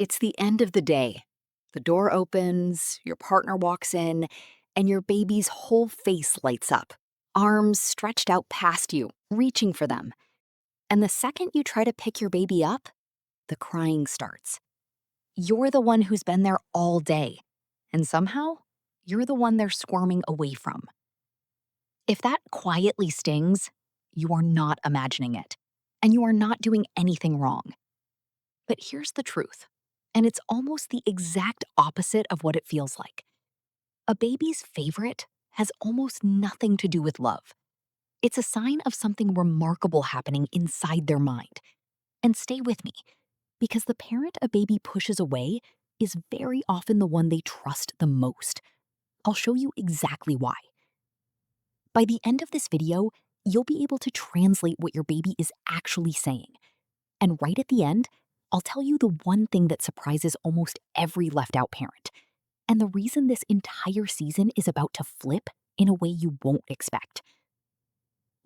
It's the end of the day. The door opens, your partner walks in, and your baby's whole face lights up, arms stretched out past you, reaching for them. And the second you try to pick your baby up, the crying starts. You're the one who's been there all day, and somehow, you're the one they're squirming away from. If that quietly stings, you are not imagining it, and you are not doing anything wrong. But here's the truth, and it's almost the exact opposite of what it feels like. A baby's favorite has almost nothing to do with love. It's a sign of something remarkable happening inside their mind. And stay with me, because the parent a baby pushes away is very often the one they trust the most. I'll show you exactly why. By the end of this video, you'll be able to translate what your baby is actually saying. And right at the end, I'll tell you the one thing that surprises almost every left out parent. And the reason this entire season is about to flip in a way you won't expect.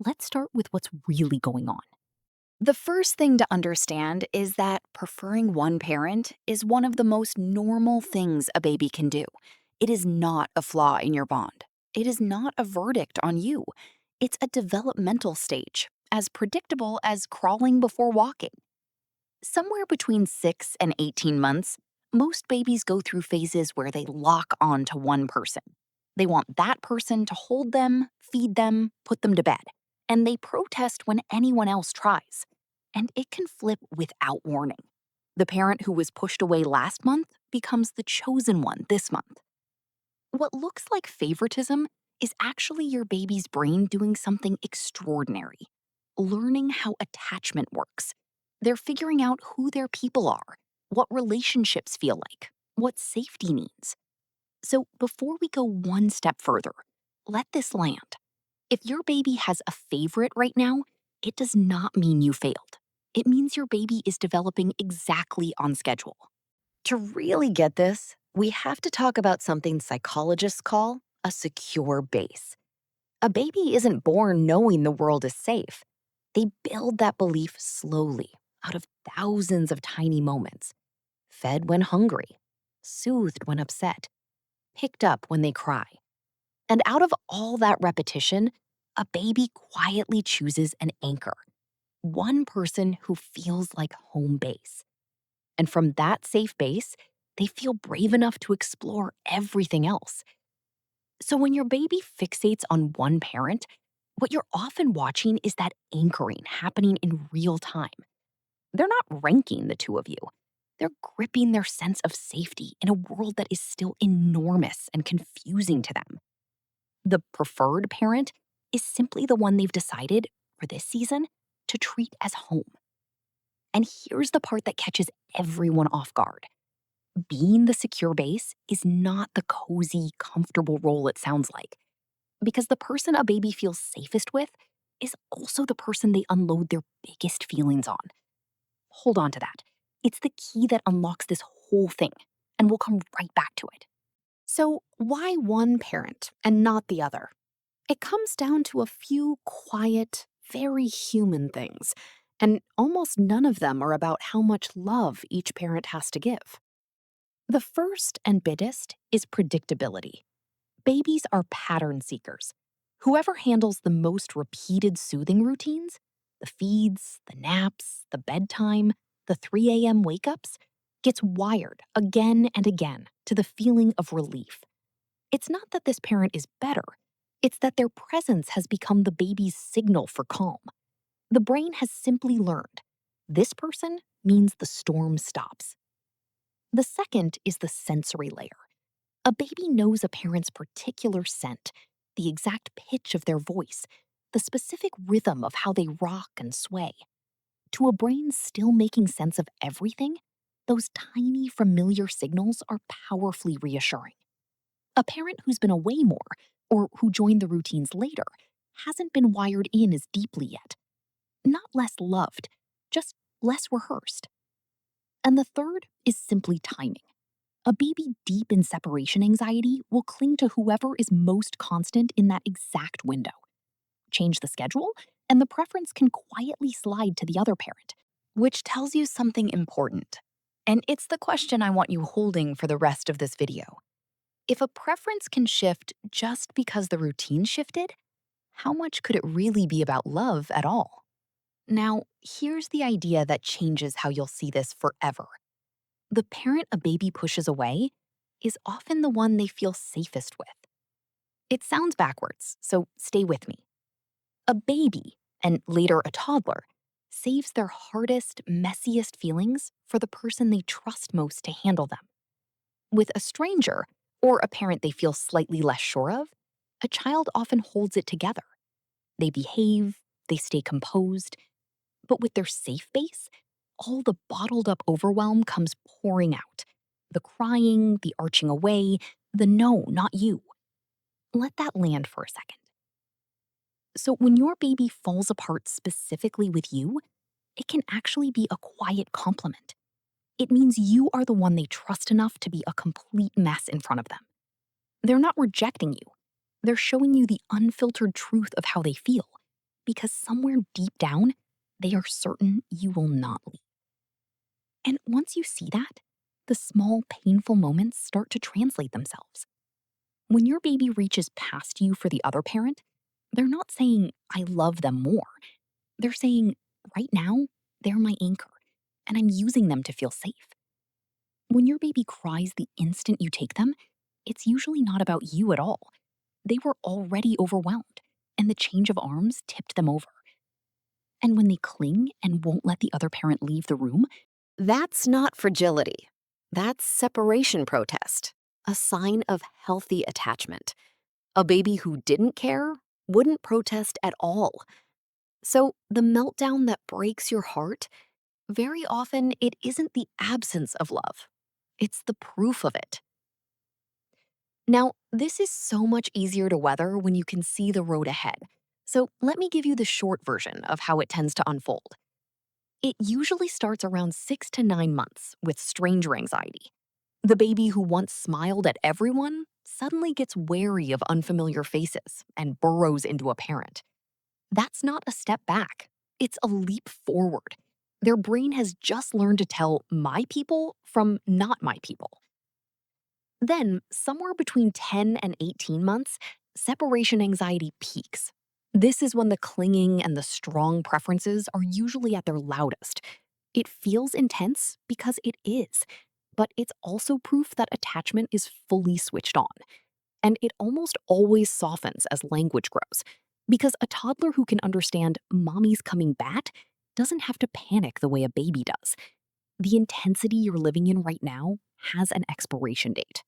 Let's start with what's really going on. The first thing to understand is that preferring one parent is one of the most normal things a baby can do. It is not a flaw in your bond. It is not a verdict on you. It's a developmental stage, as predictable as crawling before walking. Somewhere between 6 and 18 months, most babies go through phases where they lock on to one person. They want that person to hold them, feed them, put them to bed. And they protest when anyone else tries. And it can flip without warning. The parent who was pushed away last month becomes the chosen one this month. What looks like favoritism is actually your baby's brain doing something extraordinary, learning how attachment works. They're figuring out who their people are, what relationships feel like, what safety means. So before we go one step further, let this land. If your baby has a favorite right now, it does not mean you failed. It means your baby is developing exactly on schedule. To really get this, we have to talk about something psychologists call a secure base. A baby isn't born knowing the world is safe. They build that belief slowly out of thousands of tiny moments. Fed when hungry, soothed when upset, picked up when they cry. And out of all that repetition, a baby quietly chooses an anchor, one person who feels like home base. And from that safe base, they feel brave enough to explore everything else. So when your baby fixates on one parent, what you're often watching is that anchoring happening in real time. They're not ranking the two of you. They're gripping their sense of safety in a world that is still enormous and confusing to them. The preferred parent is simply the one they've decided, for this season, to treat as home. And here's the part that catches everyone off guard. Being the secure base is not the cozy, comfortable role it sounds like. Because the person a baby feels safest with is also the person they unload their biggest feelings on. Hold on to that. It's the key that unlocks this whole thing, and we'll come right back to it. So, why one parent and not the other? It comes down to a few quiet, very human things, and almost none of them are about how much love each parent has to give. The first and biggest is predictability. Babies are pattern seekers. Whoever handles the most repeated soothing routines, the feeds, the naps, the bedtime, the 3 a.m. wake ups, gets wired again and again to the feeling of relief. It's not that this parent is better, it's that their presence has become the baby's signal for calm. The brain has simply learned this person means the storm stops. The second is the sensory layer. A baby knows a parent's particular scent, the exact pitch of their voice, the specific rhythm of how they rock and sway. To a brain still making sense of everything, those tiny familiar signals are powerfully reassuring. A parent who's been away more, or who joined the routines later, hasn't been wired in as deeply yet. Not less loved, just less rehearsed. And the third is simply timing. A baby deep in separation anxiety will cling to whoever is most constant in that exact window. Change the schedule, and the preference can quietly slide to the other parent, which tells you something important. And it's the question I want you holding for the rest of this video. If a preference can shift just because the routine shifted, how much could it really be about love at all? Now, here's the idea that changes how you'll see this forever. The parent a baby pushes away is often the one they feel safest with. It sounds backwards, so stay with me. A baby, and later a toddler, saves their hardest, messiest feelings for the person they trust most to handle them. With a stranger, or a parent they feel slightly less sure of, a child often holds it together. They behave, they stay composed, but with their safe base, all the bottled up overwhelm comes pouring out. The crying, the arching away, the no, not you. Let that land for a second. So when your baby falls apart specifically with you, it can actually be a quiet compliment. It means you are the one they trust enough to be a complete mess in front of them. They're not rejecting you. They're showing you the unfiltered truth of how they feel, because somewhere deep down, they are certain you will not leave. And once you see that, the small, painful moments start to translate themselves. When your baby reaches past you for the other parent, they're not saying, I love them more. They're saying, right now, they're my anchor, and I'm using them to feel safe. When your baby cries the instant you take them, it's usually not about you at all. They were already overwhelmed, and the change of arms tipped them over. And when they cling and won't let the other parent leave the room, that's not fragility. That's separation protest, a sign of healthy attachment. A baby who didn't care wouldn't protest at all. So the meltdown that breaks your heart, very often it isn't the absence of love. It's the proof of it. Now, this is so much easier to weather when you can see the road ahead. So let me give you the short version of how it tends to unfold. It usually starts around 6 to 9 months with stranger anxiety. The baby who once smiled at everyone suddenly gets wary of unfamiliar faces and burrows into a parent. That's not a step back, it's a leap forward. Their brain has just learned to tell my people from not my people. Then, somewhere between 10 and 18 months, separation anxiety peaks. This is when the clinging and the strong preferences are usually at their loudest. It feels intense because it is, but it's also proof that attachment is fully switched on. And it almost always softens as language grows, because a toddler who can understand mommy's coming back doesn't have to panic the way a baby does. The intensity you're living in right now has an expiration date.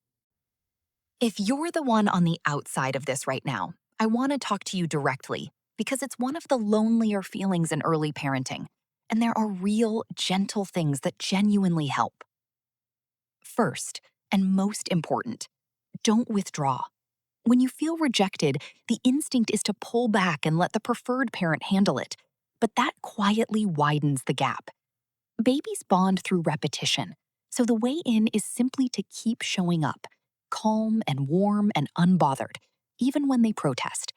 If you're the one on the outside of this right now, I want to talk to you directly because it's one of the lonelier feelings in early parenting, and there are real, gentle things that genuinely help. First, and most important, don't withdraw. When you feel rejected, the instinct is to pull back and let the preferred parent handle it, but that quietly widens the gap. Babies bond through repetition, so the way in is simply to keep showing up, calm and warm and unbothered, even when they protest.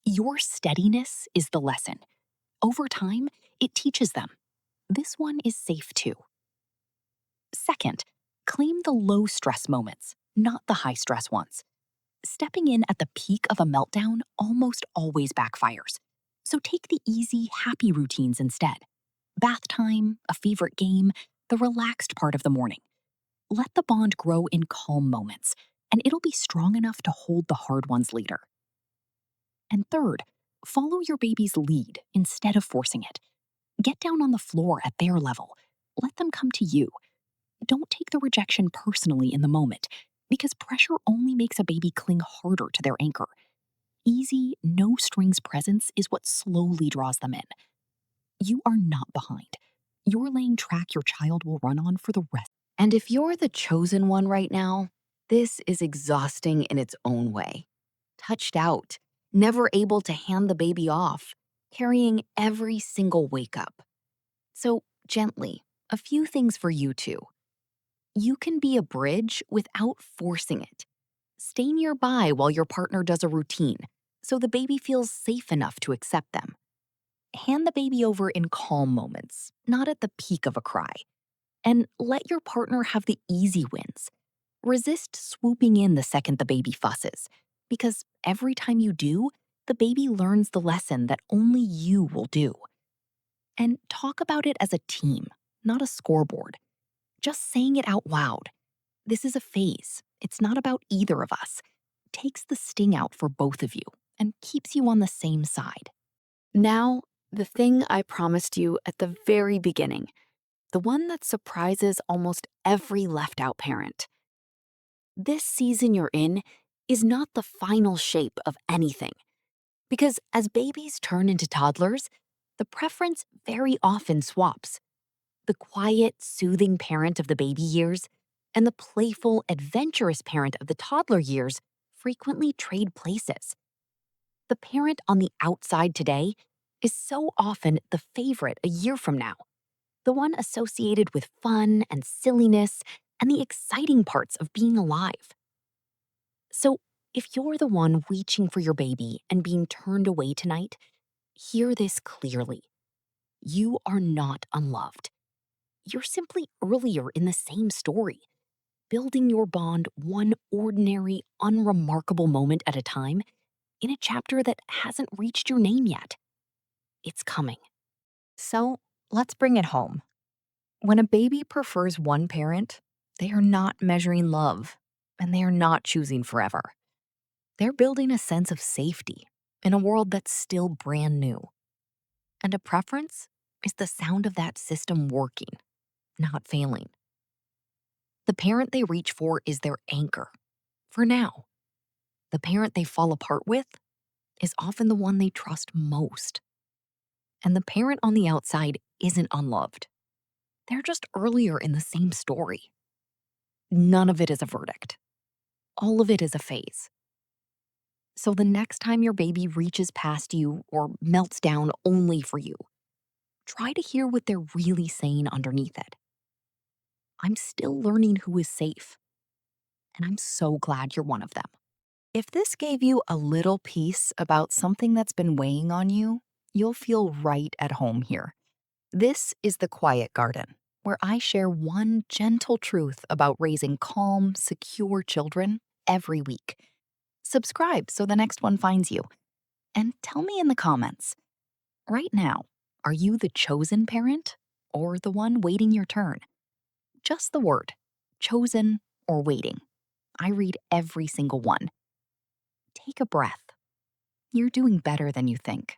Your steadiness is the lesson. Over time, it teaches them. This one is safe too. Second, claim the low stress moments, not the high stress ones. Stepping in at the peak of a meltdown almost always backfires. So take the easy, happy routines instead. Bath time, a favorite game, the relaxed part of the morning. Let the bond grow in calm moments, and it'll be strong enough to hold the hard ones later. And third, follow your baby's lead instead of forcing it. Get down on the floor at their level. Let them come to you. Don't take the rejection personally in the moment, because pressure only makes a baby cling harder to their anchor. Easy, no strings presence is what slowly draws them in. You are not behind. You're laying track your child will run on for the rest. And if you're the chosen one right now, this is exhausting in its own way. Touched out, never able to hand the baby off, carrying every single wake up. So, gently, a few things for you too. You can be a bridge without forcing it. Stay nearby while your partner does a routine, so the baby feels safe enough to accept them. Hand the baby over in calm moments, not at the peak of a cry. And let your partner have the easy wins. Resist swooping in the second the baby fusses, because every time you do, the baby learns the lesson that only you will do. And talk about it as a team, not a scoreboard. Just saying it out loud. This is a phase. It's not about either of us. Takes the sting out for both of you and keeps you on the same side. Now, the thing I promised you at the very beginning, the one that surprises almost every left out parent. This season you're in is not the final shape of anything. Because as babies turn into toddlers, the preference very often swaps. The quiet, soothing parent of the baby years and the playful, adventurous parent of the toddler years frequently trade places. The parent on the outside today is so often the favorite a year from now, the one associated with fun and silliness and the exciting parts of being alive. So, if you're the one reaching for your baby and being turned away tonight, hear this clearly. You are not unloved. You're simply earlier in the same story, building your bond one ordinary, unremarkable moment at a time in a chapter that hasn't reached your name yet. It's coming. So, let's bring it home. When a baby prefers one parent, they are not measuring love, and they are not choosing forever. They're building a sense of safety in a world that's still brand new. And a preference is the sound of that system working, not failing. The parent they reach for is their anchor, for now. The parent they fall apart with is often the one they trust most. And the parent on the outside isn't unloved. They're just earlier in the same story. None of it is a verdict. All of it is a phase. So the next time your baby reaches past you or melts down only for you, try to hear what they're really saying underneath it. I'm still learning who is safe, and I'm so glad you're one of them. If this gave you a little peace about something that's been weighing on you, you'll feel right at home here. This is The Quiet Garden, where I share one gentle truth about raising calm, secure children every week. Subscribe so the next one finds you. And tell me in the comments, right now, are you the chosen parent or the one waiting your turn? Just the word, chosen or waiting. I read every single one. Take a breath. You're doing better than you think.